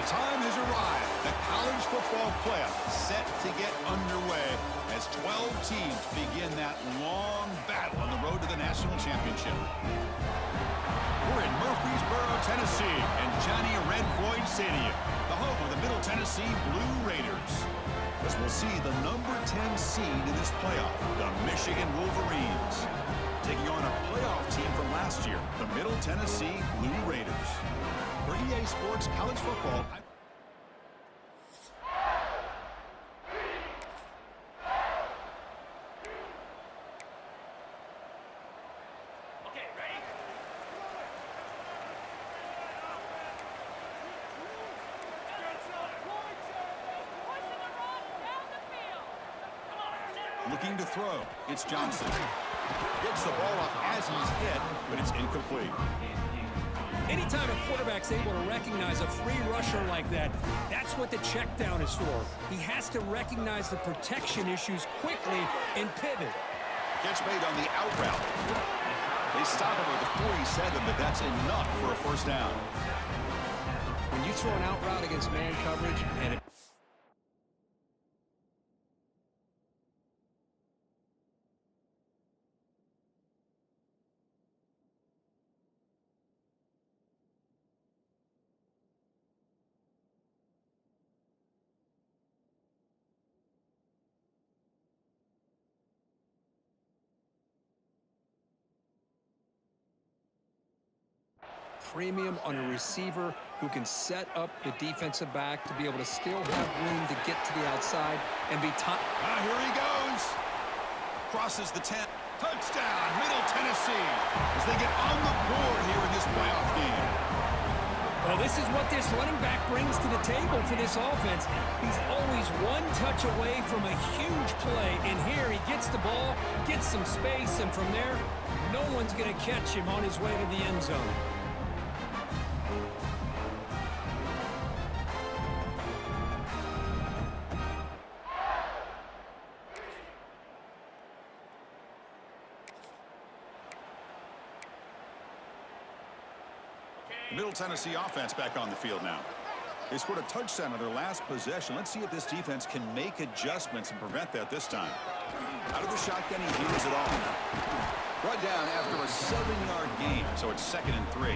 time has arrived. The college football playoff set to get underway as 12 teams begin that long battle on the road to the national championship. We're in Murfreesboro, Tennessee, and Johnny Red Floyd Stadium, the home of the Middle Tennessee Blue Raiders. As we'll see the number 10 seed in this playoff, the Michigan Wolverines, taking on a playoff team from last year, the Middle Tennessee Blue Raiders. For EA Sports College Football, looking to throw. It's Johnson. Gets the ball off as he's hit, but it's incomplete. Anytime a quarterback's able to recognize a free rusher like that, that's what the check down is for. He has to recognize the protection issues quickly and pivot. Catch made on the out route. They stop him at the 47, but that's enough for a first down. When you throw an out route against man coverage, and it premium on a receiver who can set up the defensive back to be able to still have room to get to the outside and be top. Here he goes. Crosses the 10. Touchdown, Middle Tennessee, as they get on the board here in this playoff game. Well, this is what this running back brings to the table for this offense. He's always one touch away from a huge play, and here he gets the ball, gets some space, and from there, no one's going to catch him on his way to the end zone. Middle Tennessee offense back on the field now. They scored a touchdown on their last possession. Let's see if this defense can make adjustments and prevent that this time. Out of the shotgun, he hears it off. Brought down after a 7-yard gain, so it's 2nd and 3.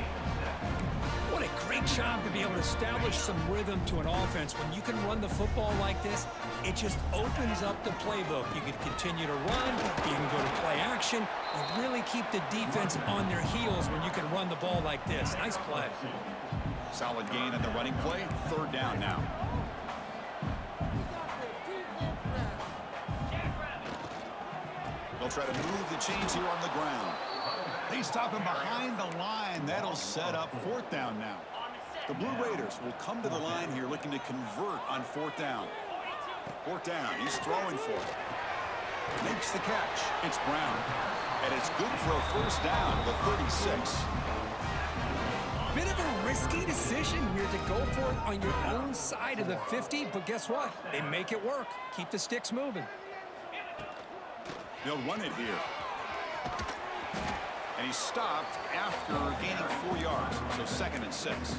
What a great job to be able to establish some rhythm to an offense. When you can run the football like this, it just opens up the playbook. You can continue to run, you can go to play action, and really keep the defense on their heels when you can run the ball like this. Nice play. Solid gain on the running play. 3rd down now. They'll try to move the chains here on the ground. They stop him behind the line. That'll set up 4th down now. The Blue Raiders will come to the line here looking to convert on 4th down. 4th down. He's throwing for it. Makes the catch. It's Brown. And it's good for a first down at the 36. Bit of a risky decision here to go for it on your own side of the 50, but guess what? They make it work. Keep the sticks moving. They'll run it here. And he stopped after gaining 4 yards, so 2nd and 6.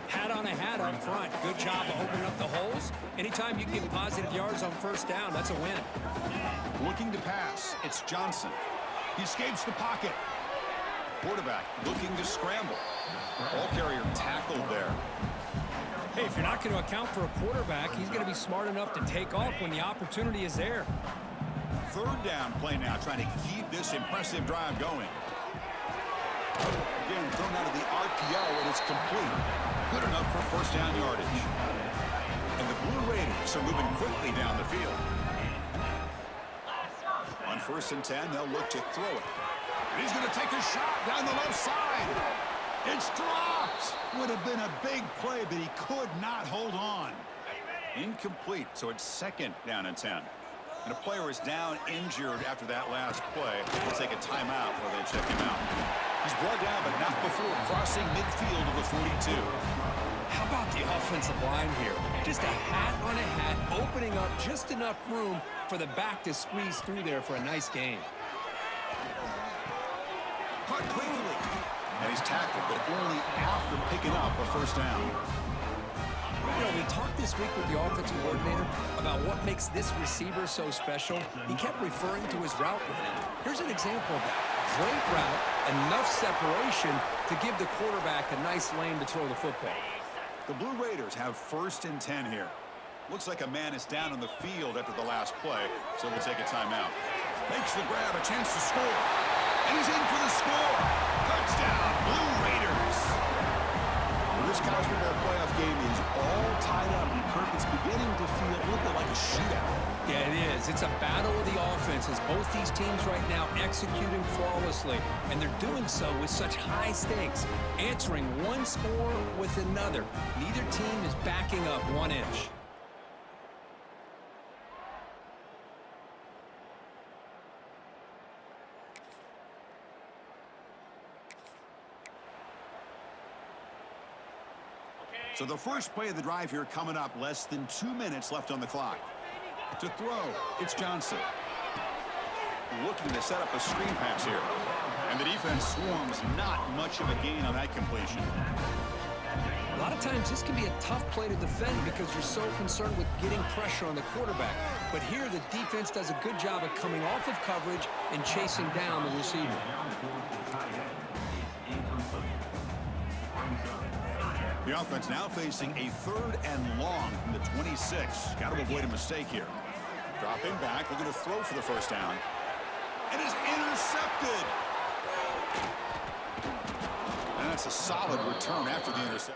Hat on a hat up front. Good job of opening up the holes. Anytime you get positive yards on first down, that's a win. Looking to pass, it's Johnson. He escapes the pocket. Quarterback looking to scramble. Ball carrier tackled there. Hey, if you're not going to account for a quarterback, he's going to be smart enough to take off when the opportunity is there. 3rd down play now, trying to keep this impressive drive going. Again, thrown out of the RPO, and it's complete. Good enough for first down yardage. And the Blue Raiders are moving quickly down the field. On 1st and 10, they'll look to throw it. He's going to take a shot down the left side. It's dropped. Would have been a big play, but he could not hold on. Incomplete, so it's 2nd down and 10. And a player is down injured after that last play. They'll take a timeout where they check him out. He's brought down, but not before crossing midfield of the 42. How about the offensive line here? Just a hat on a hat, opening up just enough room for the back to squeeze through there for a nice gain. Caught quickly. And he's tackled, but only after picking up a first down. You know, we talked this week with the offensive coordinator about what makes this receiver so special. He kept referring to his route running. Here's an example of that. Great route, enough separation to give the quarterback a nice lane to throw the football. The Blue Raiders have 1st and 10 here. Looks like a man is down on the field after the last play, so we'll take a timeout. Makes the grab, a chance to score. And he's in for the score. Touchdown, Blue Raiders. Well, this college football playoff game is all tied up, and Kirk, it's beginning to feel a little bit like a shootout. Yeah, it is. It's a battle of the offenses. Both these teams right now executing flawlessly, and they're doing so with such high stakes, answering one score with another. Neither team is backing up 1 inch. So the first play of the drive here coming up, less than 2 minutes left on the clock. To throw, it's Johnson. Looking to set up a screen pass here. And the defense swarms, not much of a gain on that completion. A lot of times this can be a tough play to defend because you're so concerned with getting pressure on the quarterback. But here the defense does a good job of coming off of coverage and chasing down the receiver. The offense now facing a 3rd and long from the 26. Got to avoid a mistake here. Dropping back, looking to throw for the first down. And is intercepted. And that's a solid return after the interception.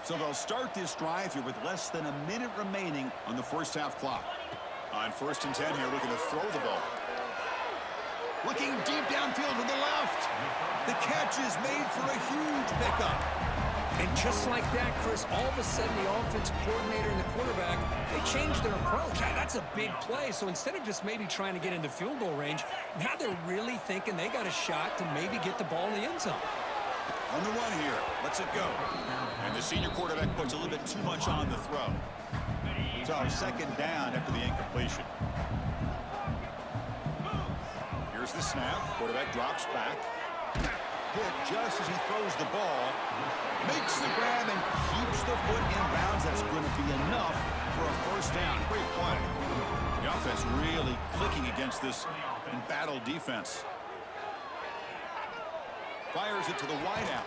So they'll start this drive here with less than a minute remaining on the first half clock. On 1st and 10 here, looking to throw the ball. Looking deep downfield to the left. The catch is made for a huge pickup. And just like that, Chris, all of a sudden the offensive coordinator and the quarterback, they changed their approach. That's a big play. So instead of just maybe trying to get into field goal range, now they're really thinking they got a shot to maybe get the ball in the end zone. On the run here, lets it go. And the senior quarterback puts a little bit too much on the throw. So 2nd down after the incompletion. Here's the snap. Quarterback drops back. Hit just as he throws the ball. Makes the grab and keeps the foot in bounds. That's going to be enough for a first down. Great play. The offense really clicking against this embattled defense. Fires it to the wideout.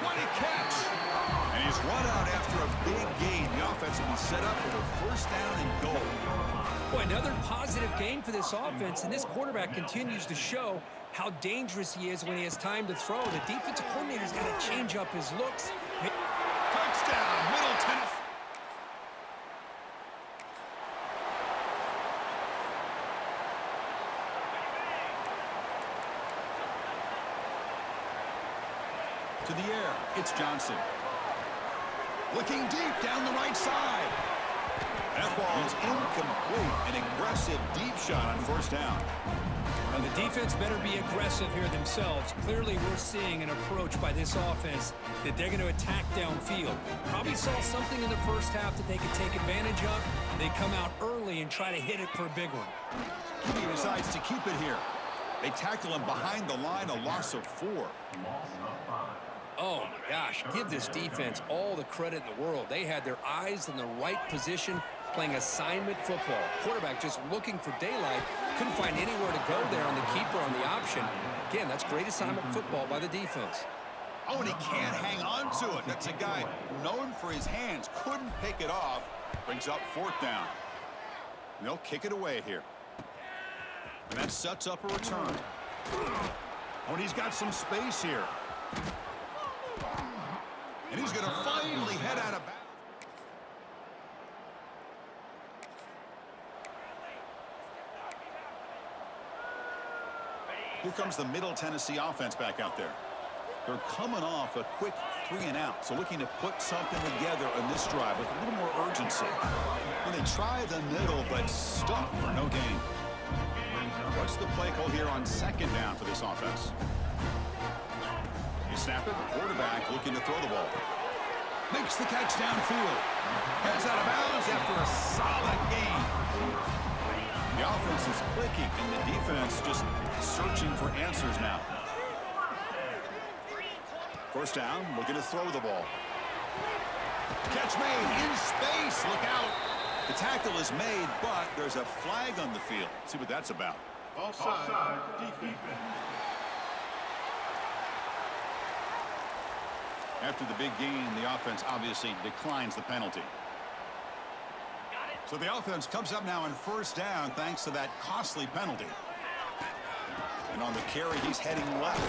What a catch! And he's run out after a big gain. The offense will be set up with a first down and goal. Boy, another positive game for this offense, and this quarterback continues to show how dangerous he is when he has time to throw. The defensive coordinator's got to change up his looks. Touchdown, Middle Tennessee. To the air, it's Johnson. Looking deep down the right side. That ball is incomplete. An aggressive deep shot on first down. Now the defense better be aggressive here themselves. Clearly we're seeing an approach by this offense that they're going to attack downfield. Probably saw something in the first half that they could take advantage of. They come out early and try to hit it for a big one. He decides to keep it here. They tackle him behind the line, a loss of 4. Oh, my gosh. Give this defense all the credit in the world. They had their eyes in the right position, playing assignment football. Quarterback just looking for daylight. Couldn't find anywhere to go there on the keeper on the option. Again, that's great assignment football by the defense. Oh, and he can't hang on to it. That's a guy known for his hands. Couldn't pick it off. Brings up 4th down. And they'll kick it away here. And that sets up a return. Oh, and he's got some space here. And he's going to finally head out of bounds. Here comes the Middle Tennessee offense back out there. They're coming off a quick 3-and-out, so looking to put something together on this drive with a little more urgency. When they try the middle, but stuck for no gain. What's the play call here on 2nd down for this offense? You snap it, the quarterback looking to throw the ball. Makes the catch downfield. Heads out of bounds after a solid gain. The offense is clicking, and the defense just searching for answers now. First down, looking to throw the ball. Catch made in space. Look out. The tackle is made, but there's a flag on the field. Let's see what that's about. Offside, defense. After the big gain, the offense obviously declines the penalty. So the offense comes up now in first down thanks to that costly penalty. And on the carry, he's heading left.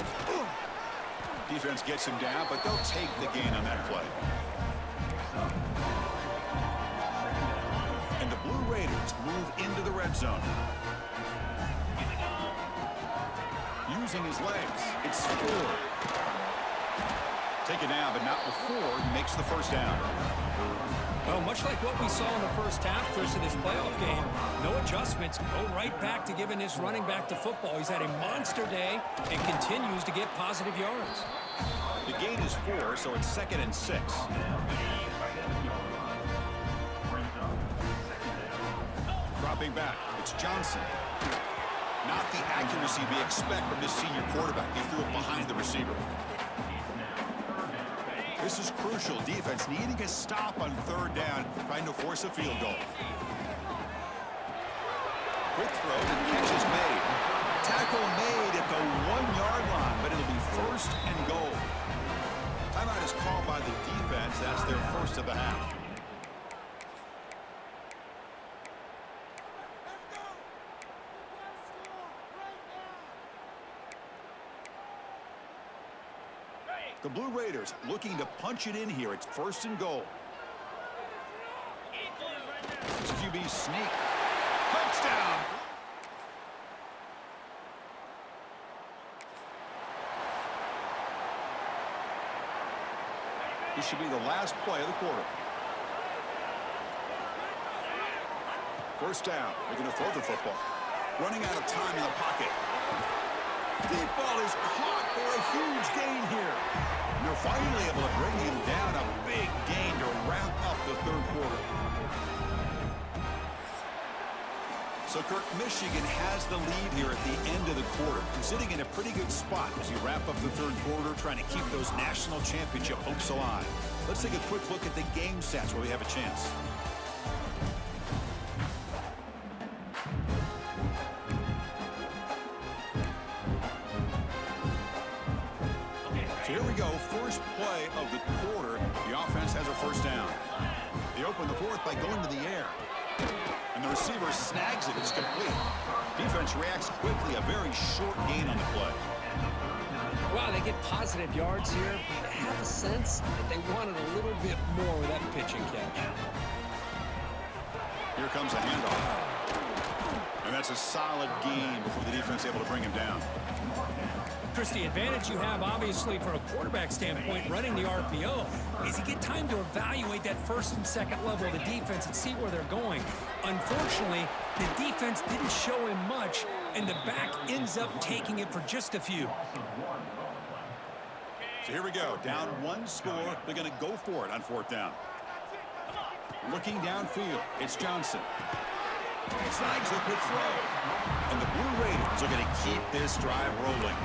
Defense gets him down, but they'll take the gain on that play. And the Blue Raiders move into the red zone. Using his legs, it's scored. Take it down, but not before he makes the first down. Well, much like what we saw in the first half, Chris, of this playoff game, no adjustments, go right back to giving this running back the football. He's had a monster day and continues to get positive yards. The gain is 4, so it's 2nd and 6. Dropping back, it's Johnson. Not the accuracy we expect from this senior quarterback. He threw it behind the receiver. This is crucial. Defense needing a stop on third down, trying to force a field goal. Quick throw, and catch is made. Tackle made at the 1-yard line, but it'll be first and goal. Timeout is called by the defense. That's their first of the half. The Blue Raiders looking to punch it in here. It's first and goal. It's a QB sneak. Touchdown! This should be the last play of the quarter. First down. They're going to throw the football. Running out of time in the pocket. Deep ball is caught for a huge gain here. And they're finally able to bring him down. A big gain to wrap up the third quarter. So, Kirk, Michigan has the lead here at the end of the quarter. Sitting in a pretty good spot as you wrap up the third quarter, trying to keep those national championship hopes alive. Let's take a quick look at the game stats where we have a chance. So here we go, first play of the quarter. The offense has a first down. They open the fourth by going to the air. And the receiver snags it. It's complete. Defense reacts quickly. A very short gain on the play. Wow, they get positive yards here. I have a sense that they wanted a little bit more with that pitch and catch. Here comes a handoff. And that's a solid gain before the defense able to bring him down. Chris, the advantage you have, obviously, from a quarterback standpoint, running the RPO, is you get time to evaluate that first and second level of the defense and see where they're going. Unfortunately, the defense didn't show him much, and the back ends up taking it for just a few. So here we go. Down one score. They're going to go for it on fourth down. Looking downfield, it's Johnson. Snags a quick throw. And the Blue Raiders are going to keep this drive rolling.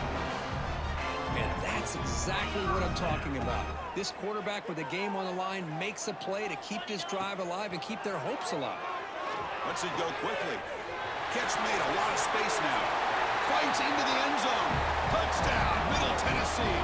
And that's exactly what I'm talking about. This quarterback with the game on the line makes a play to keep this drive alive and keep their hopes alive. Lets it go quickly. Catch made, a lot of space now. Fights into the end zone. Touchdown, Middle Tennessee.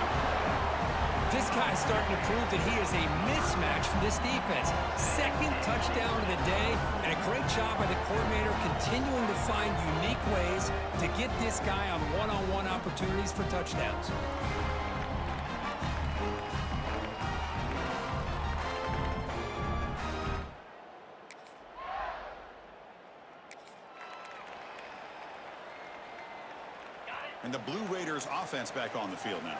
This guy's starting to prove that he is a mismatch for this defense. Second touchdown of the day, and a great job by the coordinator continuing to find unique ways to get this guy on one-on-one opportunities for touchdowns. And the Blue Raiders offense back on the field now.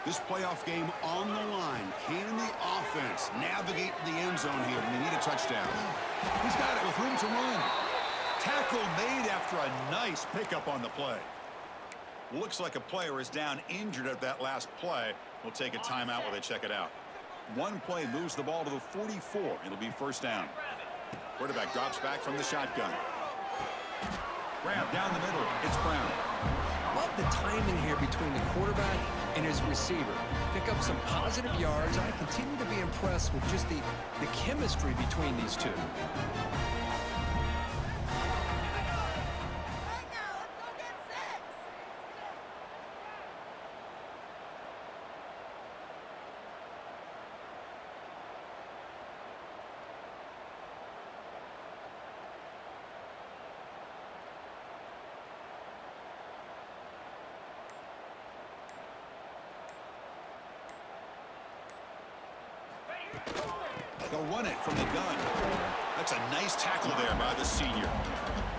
This playoff game on the line. Can the offense navigate the end zone here when they need a touchdown? He's got it with room to run. Tackle made after a nice pickup on the play. Looks like a player is down injured at that last play. We'll take a timeout while they check it out. One play moves the ball to the 44. It'll be first down. Quarterback drops back from the shotgun. Grab down the middle. It's Brown. Love the timing here between the quarterback and his receiver. Pick up some positive yards. I continue to be impressed with just the chemistry between these two. They'll run it from the gun. That's a nice tackle there by the senior.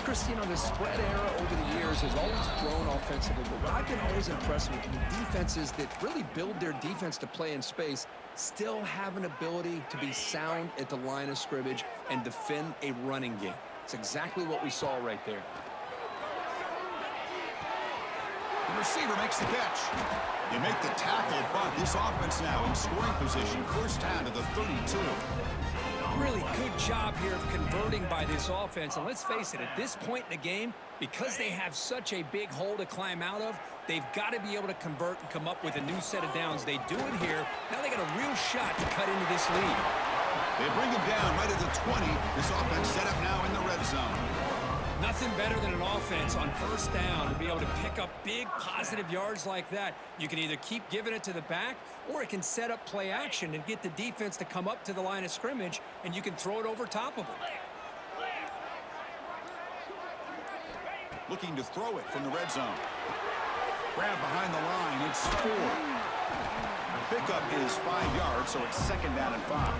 Christine, the spread era over the years has always grown offensively, but what I've been always impressed with defenses that really build their defense to play in space still have an ability to be sound at the line of scrimmage and defend a running game. It's exactly what we saw right there. The receiver makes the catch. They make the tackle, but this offense now in scoring position, first down to the 32. Really good job here of converting by this offense. And let's face it, at this point in the game, because they have such a big hole to climb out of, they've got to be able to convert and come up with a new set of downs. They do it here. Now they got a real shot to cut into this lead. They bring him down right at the 20. This offense set up now in the red zone. Nothing better than an offense on first down to be able to pick up big positive yards like that. You can either keep giving it to the back, or it can set up play action and get the defense to come up to the line of scrimmage, and you can throw it over top of them. Looking to throw it from the red zone. Grab behind the line. It's 4. The pickup is 5 yards, so it's second down and 5.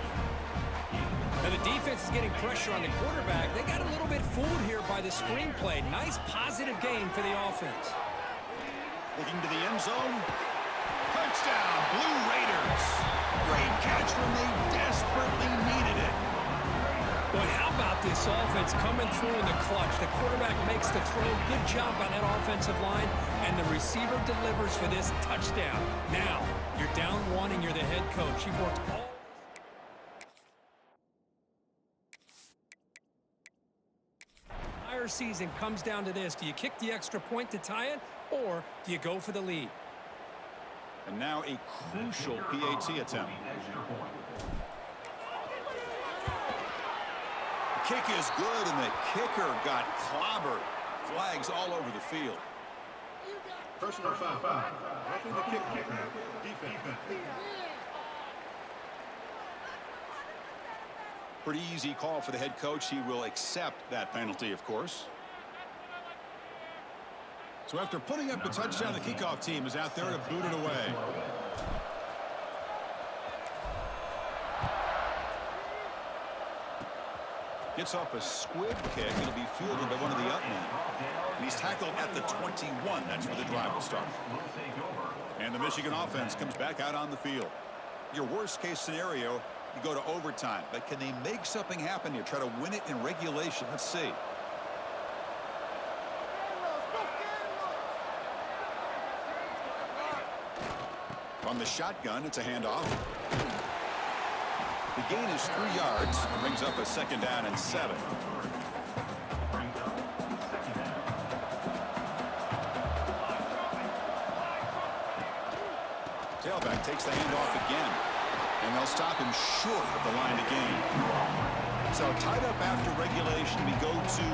Now the defense is getting pressure on the quarterback. They got a little bit fooled here by the screenplay. Nice positive gain for the offense. Looking to the end zone. Touchdown, Blue Raiders. Great catch when they desperately needed it. Boy, how about this offense coming through in the clutch? The quarterback makes the throw. Good job by that offensive line. And the receiver delivers for this touchdown. Now, you're down 1 and you're the head coach. You've worked all season comes down to this. Do you kick the extra point to tie it, or do you go for the lead? And now a crucial PAT attempt. The kick is good, and the kicker got clobbered. Flags all over the field. Personal foul. Roughing the kicker. Defense. Pretty easy call for the head coach. He will accept that penalty, of course. So after putting up a touchdown, the kickoff team is out there to boot it away. Gets off a squib kick. It'll be fielded by one of the up men. And he's tackled at the 21. That's where the drive will start. And the Michigan offense comes back out on the field. Your worst case scenario, you go to overtime, but can they make something happen here? Try to win it in regulation. Let's see. From the shotgun, it's a handoff. The gain is 3 yards. It brings up a second down and 7. Tailback takes the handoff again. And they'll stop him short of the line to gain. So tied up after regulation, we go to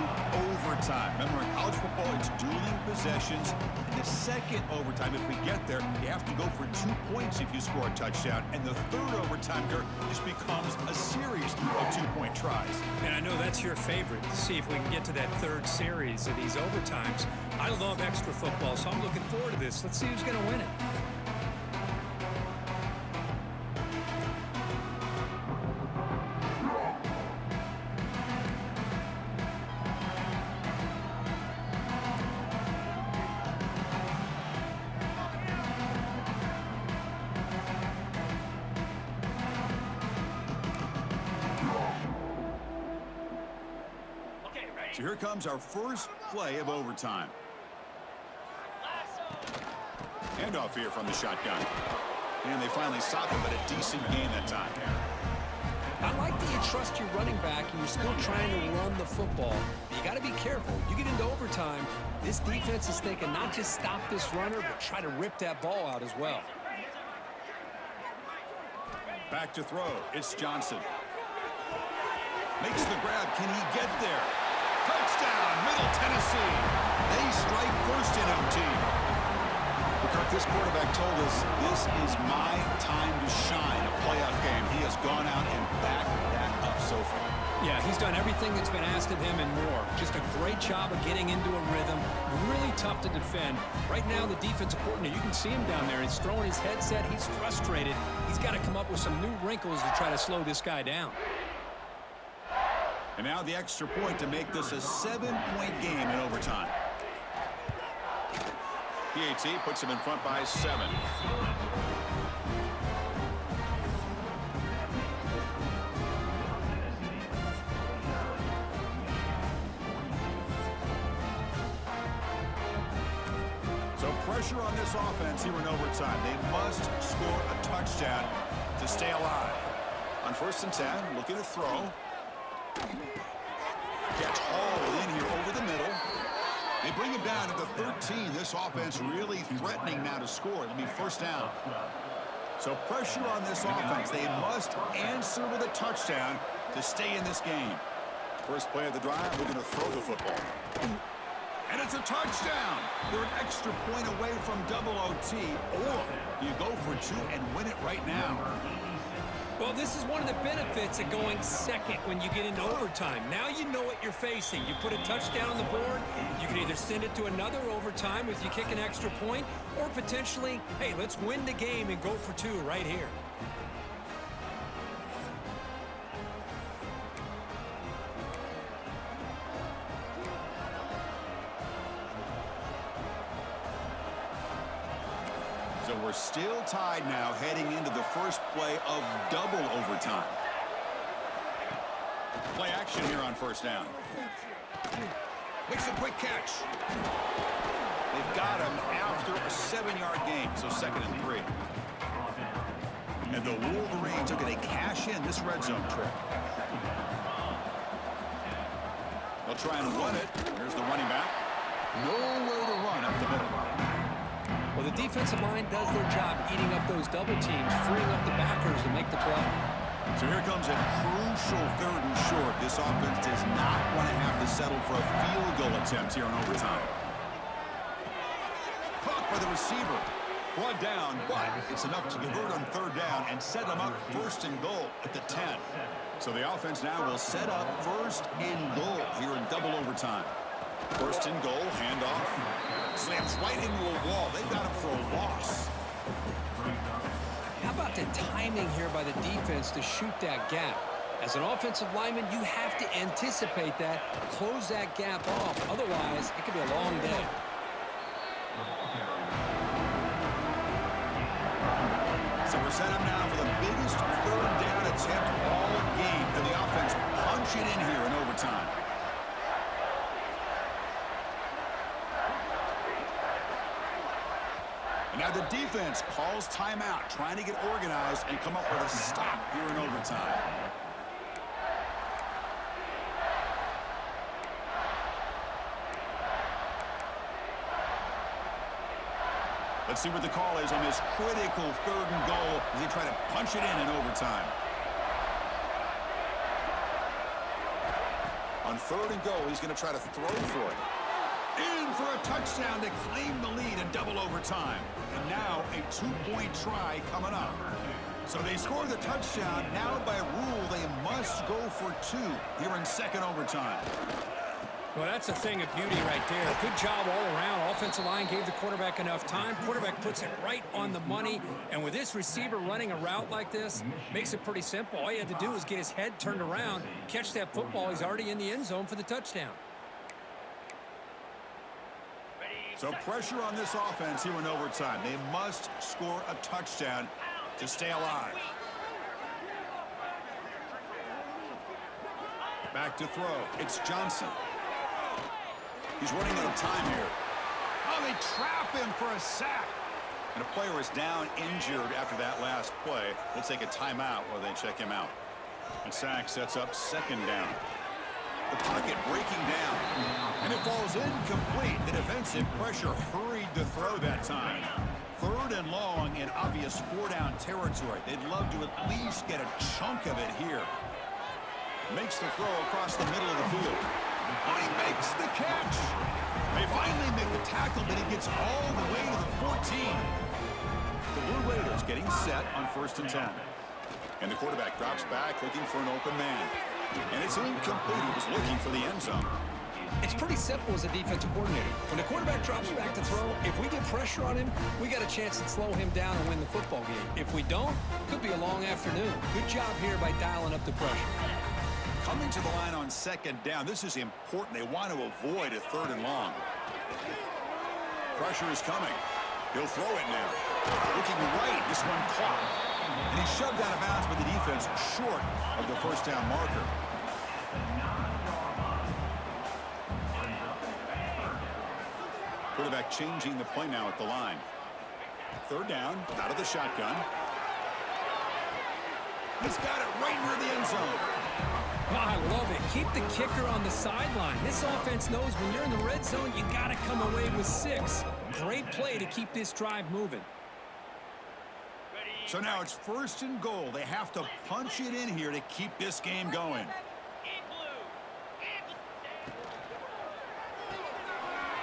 overtime. Remember, in college football, it's dueling possessions. In the second overtime, if we get there, you have to go for 2 points if you score a touchdown. And the third overtime, just becomes a series of 2-point tries. And I know that's your favorite, to see if we can get to that third series of these overtimes. I love extra football, so I'm looking forward to this. Let's see who's going to win it. So here comes our first play of overtime. Handoff here from the shotgun. And they finally stop him, but a decent gain that time. I like that you trust your running back and you're still trying to run the football. You got to be careful. You get into overtime, this defense is thinking not just stop this runner, but try to rip that ball out as well. Back to throw. It's Johnson. Makes the grab. Can he get there? Touchdown, Middle Tennessee. They strike first in OT. Kirk, this quarterback told us this is my time to shine, a playoff game. He has gone out and backed that up so far. Yeah, he's done everything that's been asked of him and more. Just a great job of getting into a rhythm. Really tough to defend. Right now, the defensive coordinator, you can see him down there. He's throwing his headset. He's frustrated. He's got to come up with some new wrinkles to try to slow this guy down. And now the extra point to make this a 7-point game in overtime. PAT puts him in front by 7. So pressure on this offense here in overtime. They must score a touchdown to stay alive. On 1st and 10, looking to throw. Gets hauled in here over the middle. They bring him down to the 13. This offense really threatening now to score. It'll be 1st down. So pressure on this offense. They must answer with a touchdown to stay in this game. First play of the drive, we're going to throw the football. And it's a touchdown. They're an extra point away from double OT. Or you go for 2 and win it right now. Well, this is one of the benefits of going second when you get into overtime. Now you know what you're facing. You put a touchdown on the board, you can either send it to another overtime if you kick an extra point, or potentially, hey, let's win the game and go for 2 right here. So we're still tied now heading into the first play of double overtime. Play action here on 1st down. Makes a quick catch. They've got him after a 7-yard gain, so 2nd and 3. And the Wolverines are going to cash in this red zone trip. They'll try and run it. Here's the running back. Nowhere to run up the middle. Well, the defensive line does their job eating up those double teams, freeing up the backers to make the play. So here comes a crucial 3rd and short. This offense does not want to have to settle for a field goal attempt here in overtime. Caught by the receiver. Brought down, but it's enough to convert on 3rd down and set them up 1st and goal at the 10. So the offense now will set up 1st and goal here in double overtime. 1st and goal, handoff. Slams right into a wall. They've got him for a loss. How about the timing here by the defense to shoot that gap? As an offensive lineman, you have to anticipate that, close that gap off. Otherwise, it could be a long day. So we're set up now for the biggest 3rd down attempt all game. Can the offense punch it in here in overtime? Now the defense calls timeout, trying to get organized and come up with a stop here in overtime. Let's see what the call is on this critical 3rd and goal as they try to punch it in overtime. On 3rd and goal, he's going to try to throw for it. In for a touchdown to claim the lead in double overtime. And now a 2-point try coming up. So they score the touchdown. Now by rule, they must go for 2 here in 2nd overtime. Well, that's a thing of beauty right there. Good job all around. Offensive line gave the quarterback enough time. Quarterback puts it right on the money. And with this receiver running a route like this, makes it pretty simple. All you had to do was get his head turned around, catch that football. He's already in the end zone for the touchdown. So pressure on this offense here in overtime. They must score a touchdown to stay alive. Back to throw. It's Johnson. He's running out of time here. Oh, they trap him for a sack. And a player is down injured after that last play. We'll take a timeout while they check him out. And sack sets up second down. The pocket breaking down. And it falls incomplete. The defensive pressure hurried to throw that time. Third and long in obvious four-down territory. They'd love to at least get a chunk of it here. Makes the throw across the middle of the field. Oh, he makes the catch. They finally make the tackle, but he gets all the way to the 14. The Blue Raiders getting set on 1st and 10. And the quarterback drops back looking for an open man. And it's incomplete. He was looking for the end zone. It's pretty simple as a defensive coordinator. When the quarterback drops back to throw, if we get pressure on him, we got a chance to slow him down and win the football game. If we don't, it could be a long afternoon. Good job here by dialing up the pressure. Coming to the line on second down. This is important. They want to avoid a 3rd and long. Pressure is coming. He'll throw it now. Looking right. This one caught. And he's shoved out of bounds by the defense short of the 1st down marker. Quarterback changing the play now at the line. 3rd down, out of the shotgun. He's got it right near the end zone. Oh, I love it. Keep the kicker on the sideline. This offense knows when you're in the red zone, you got to come away with 6. Great play to keep this drive moving. So now it's 1st and goal. They have to punch it in here to keep this game going.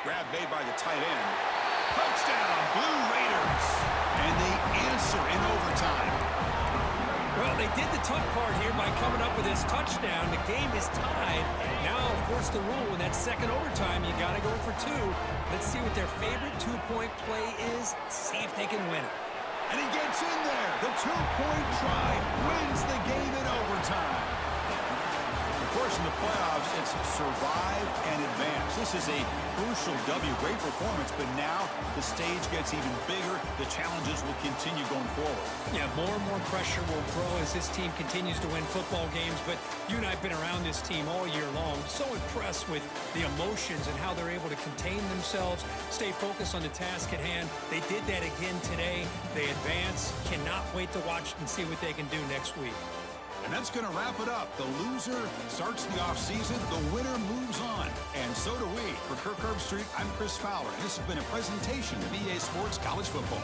Grab made by the tight end. Touchdown, Blue Raiders. And they answer in overtime. Well, they did the tough part here by coming up with this touchdown. The game is tied. Now, of course, the rule in that second overtime, you got to go for 2. Let's see what their favorite 2-point play is. See if they can win it. And he gets in there. The 2-point try wins the game in overtime. Of course, in the playoffs, it's survive and advance. This is a crucial W. Great performance, but now the stage gets even bigger. The challenges will continue going forward. Yeah, more and more pressure will grow as this team continues to win football games, but you and I have been around this team all year long. So impressed with the emotions and how they're able to contain themselves, stay focused on the task at hand. They did that again today. They advance. Cannot wait to watch and see what they can do next week. And that's going to wrap it up. The loser starts the offseason. The winner moves on. And so do we. For Kirk Herbstreit, I'm Chris Fowler. This has been a presentation of EA Sports College Football.